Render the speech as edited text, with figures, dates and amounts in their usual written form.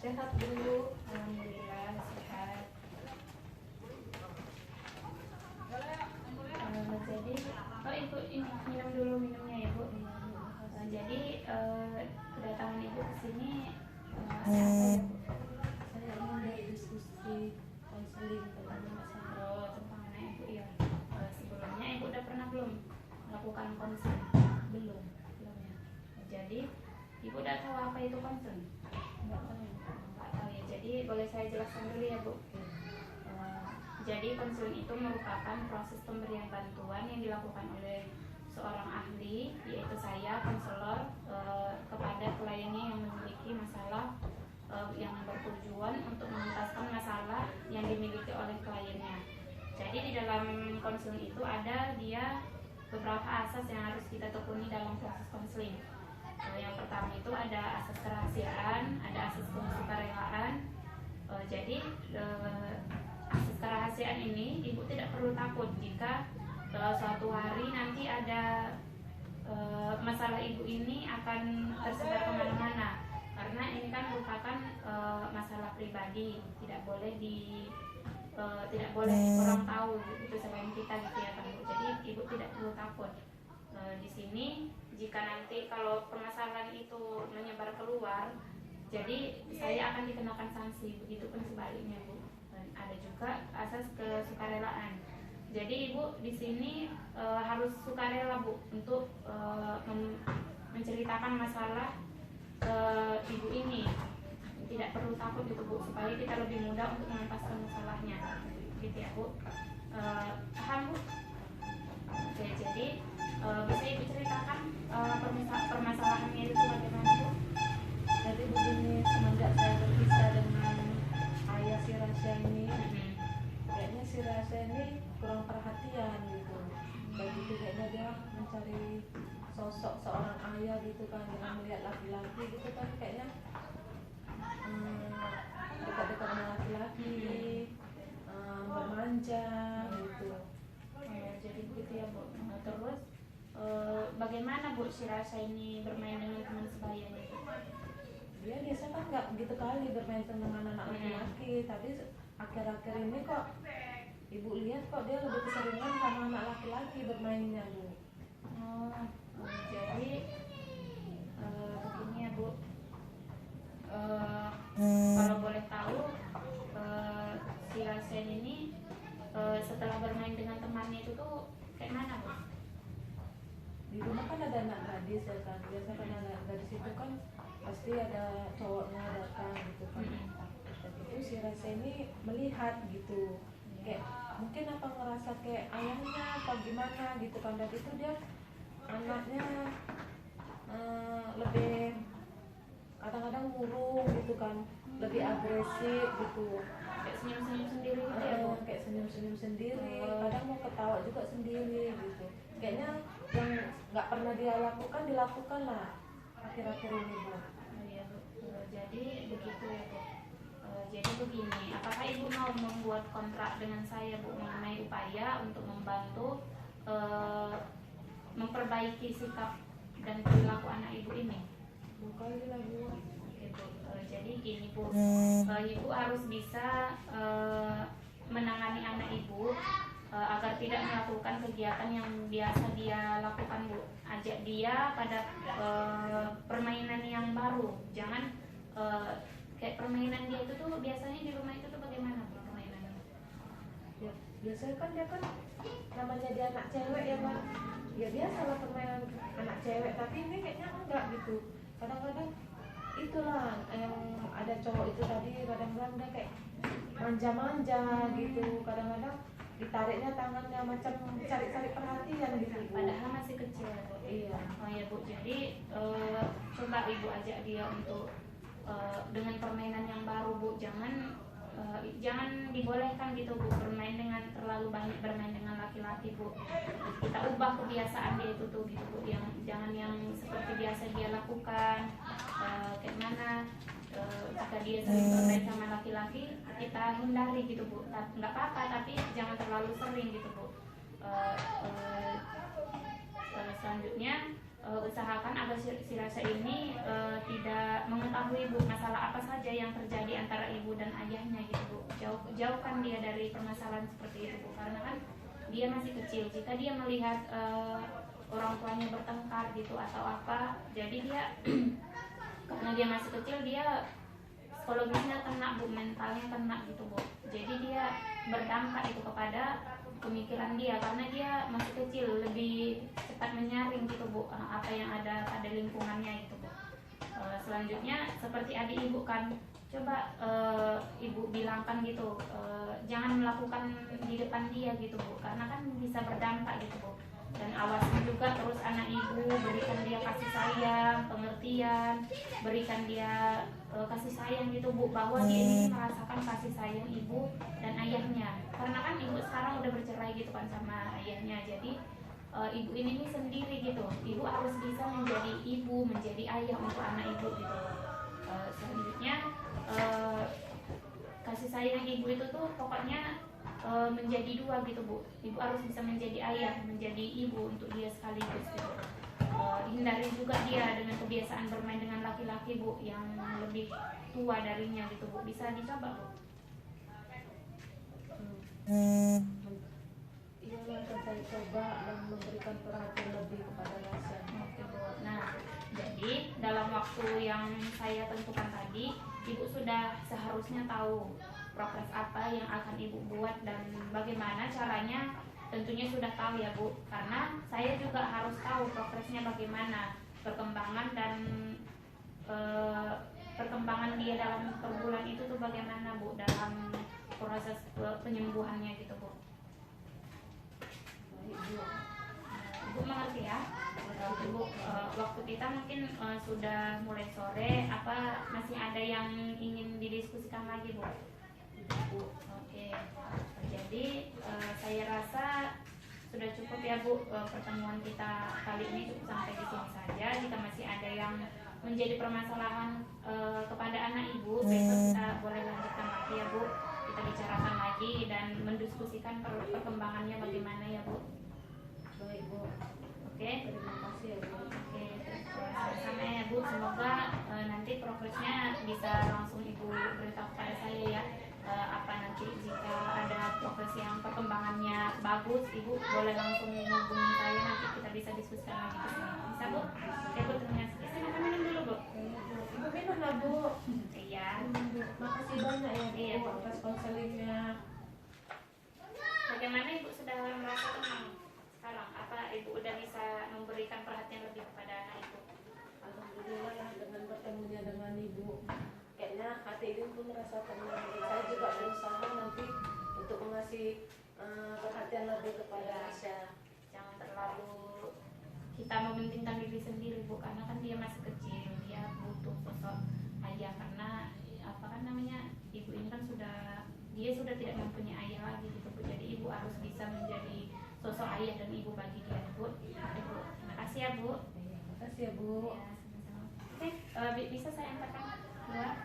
Sehat dulu, alhamdulillah sehat. Jadi, oh ibu ini minum dulu minumnya ya bu. Jadi kedatangan ibu ke sini ada apa ya bu? Saya ingin berdiskusi konseling tentang Tentang anak ibu ya. Sebelumnya ibu udah pernah belum melakukan konseling? belum Belum ya. Jadi ibu udah tahu apa itu konseling? nggak tahu. Nggak tahu ya. Jadi boleh saya jelaskan dulu ya bu. Jadi konseling itu merupakan proses pemberian bantuan yang dilakukan oleh seorang ahli, yaitu saya, konselor, kepada kliennya yang memiliki masalah yang bertujuan untuk menuntaskan masalah yang dimiliki oleh kliennya. Jadi di dalam konseling itu ada dia beberapa asas yang harus kita tekuni dalam proses konseling. Yang pertama itu ada asas kerahasiaan, ada asas kesukarelaan. Jadi asas kerahasiaan ini ibu tidak perlu takut jika suatu hari nanti ada masalah ibu ini akan tersebar kemana-mana, karena ini kan merupakan masalah pribadi, tidak boleh orang tahu itu selain kita gitu ya kan bu. Jadi ibu tidak perlu takut. Di sini jika nanti kalau permasalahan itu menyebar keluar, jadi saya akan dikenakan sanksi, begitu pun sebaliknya bu. Dan ada juga asas kesukarelaan. Jadi ibu di sini harus sukarela bu untuk menceritakan masalah ke ibu ini. Tidak perlu takut gitu bu, supaya kita lebih mudah untuk menuntaskan masalahnya. Gitu ya bu. Paham bu? Oke, jadi bisa ibu ceritakan permasalahannya itu bagaimana bu? Jadi begini, semenjak saya berpisah dengan ayah si Rasya ini, kayaknya si Rasya ini kurang perhatian gitu. Begitu kayaknya dia mencari sosok seorang ayah gitu kan, dengan melihat laki-laki gitu kan, kayaknya dekat-dekat dengan laki-laki, bermanja gitu. Jadi begitu ya bu. Terus bagaimana bu si Rasa ini bermain dengan teman sebayanya? Dia biasa kan nggak begitu kali bermain dengan anak laki-laki, tapi akhir-akhir ini kok ibu lihat kok dia lebih keseringan sama anak laki-laki bermainnya bu. Jadi begini ya bu. Kalau boleh tahu si Rasen ini setelah bermain dengan temannya itu tuh kayak mana bu? Di rumah kan ada anak gadis ya kan, biasa kan anak gadis itu kan pasti ada cowoknya datang gitu kan. Dan itu si Rasa ini melihat gitu, kayak mungkin apa ngerasa kayak ayahnya apa gimana gitu kan. Dan itu dia anaknya lebih kadang-kadang murung gitu kan, lebih agresif gitu, Kayak senyum-senyum sendiri gitu ya bu? kayak senyum-senyum sendiri, kadang mau ketawa juga sendiri gitu. Kayaknya yang nggak pernah dia lakukan dilakukan lah akhir-akhir ini bu. Iya bu. Jadi begitu ya bu. Jadi begini, apakah ibu mau membuat kontrak dengan saya bu mengenai upaya untuk membantu memperbaiki sikap dan perilaku anak ibu ini? Bukan lah bu. Gitu. Jadi gini bu, ibu harus bisa menangani anak ibu agar tidak melakukan kegiatan yang biasa dia lakukan bu. Ajak dia pada permainan yang baru. Jangan kayak permainan dia itu tuh biasanya di rumah itu tuh bagaimana bu permainannya? Ya, biasanya kan dia kan namanya dia anak cewek ya bang, ya biasa lah permainan anak cewek, tapi ini kayaknya enggak gitu. Kadang-kadang itulah yang ada cowok itu tadi, kadang-kadang dia kayak manja-manja gitu, kadang-kadang ditariknya tangannya macam cari-cari perhatian gitu bu. Padahal masih kecil ya bu. Iya. Oh ya bu, jadi coba ibu ajak dia untuk dengan permainan yang baru bu. Jangan dibolehkan gitu bu bermain dengan terlalu banyak bermain dengan laki-laki bu. Kita ubah kebiasaan dia itu tuh gitu bu. Jangan yang seperti biasa dia lakukan. Kayak mana jika dia sering bermain sama laki-laki, kita hindari gitu bu. Nggak apa-apa, tapi jangan terlalu sering gitu bu. Selanjutnya usahakan agar si Rasa ini tidak mengetahui bu masalah apa saja yang terjadi antara ibu dan ayahnya gitu Bu. Jauhkan dia dari permasalahan seperti itu Bu, karena kan dia masih kecil. Jika dia melihat orang tuanya bertengkar gitu atau apa, jadi dia karena dia masih kecil, dia psikologisnya kena Bu, mentalnya kena gitu Bu. Jadi dia berdampak itu kepada pemikiran dia, karena dia masih kecil, lebih cepat menyaring gitu Bu apa yang ada pada lingkungannya itu Bu. Selanjutnya seperti adik ibu kan, coba ibu bilangkan gitu, jangan melakukan di depan dia gitu Bu, karena kan bisa berdampak gitu Bu. Dan awasi juga terus anak ibu, berikan dia kasih sayang, pengertian, berikan dia kasih sayang gitu Bu, bahwa dia ini merasakan kasih sayang ibu dan ayahnya, karena kan ibu sekarang udah bercerai gitu kan sama ayahnya. Jadi ibu ini nih sendiri gitu, ibu harus bisa menjadi ibu, menjadi ayah untuk anak ibu gitu. Selanjutnya kasih sayang ibu itu tuh pokoknya menjadi dua gitu Bu. Ibu harus bisa menjadi ayah, menjadi ibu untuk dia sekaligus gitu. Hindari juga dia dengan kebiasaan bermain dengan laki-laki Bu yang lebih tua darinya gitu Bu. Bisa dicoba Bu. Iya, akan saya coba dan memberikan perhatian lebih kepada Rasya. Oke Bu. Nah, jadi dalam waktu yang saya tentukan tadi, ibu sudah seharusnya tahu progres apa yang akan ibu buat dan bagaimana caranya. Tentunya sudah tahu ya Bu, karena saya juga harus tahu progresnya bagaimana, perkembangan dan perkembangan dia dalam per bulan itu tuh bagaimana Bu, dalam proses penyembuhannya gitu Bu. Ibu mengerti ya. Ibu, waktu kita mungkin sudah mulai sore, apa masih ada yang ingin didiskusikan lagi Bu? Oke. Jadi saya rasa sudah cukup ya Bu, pertemuan kita kali ini cukup sampai di sini saja. Jika masih ada yang menjadi permasalahan kepada anak ibu, besok kita boleh lanjutkan lagi ya Bu. Kita bicarakan lagi dan mendiskusikan perkembangannya bagaimana ya Bu. Baik Bu. Oke. Terima kasih ya Bu. Oke, sama-sama ya Bu. Semoga nanti progresnya bisa langsung Ibu beritahu kepada saya ya. Apa nanti jika ada progres yang perkembangannya bagus, Ibu boleh langsung menghubungi saya, nanti kita bisa diskusikan lagi di sini. Bisa Bu? Oke Bu, terima kasih. Silakan minum dulu Bu. Ibu minum lah Bu. Iya. Makasih banyak ya Bu Iya. atas konselingnya. Bagaimana Ibu sudah merasa tenang sekarang? Apa Ibu udah bisa memberikan perhatian lebih kepada anak Ibu? Alhamdulillah ya, dengan bertemunya dengan Ibu, kayaknya hati Ibu pun merasa tenang. Saya juga berusaha nanti untuk mengasih perhatian lebih kepada Asya. Jangan terlalu kita mementingkan diri sendiri Bu, karena kan dia masih kecil, dia butuh sosok ayah, karena apa kan namanya, ibu ini kan dia sudah tidak mempunyai ayah lagi gitu Bu. Jadi ibu harus bisa menjadi sosok ayah dan ibu bagi dia Bu. Oke, Bu. Terima kasih ya Bu. Terima kasih ya Bu. Ya, sama-sama. Oke, bisa saya antarkan keluar?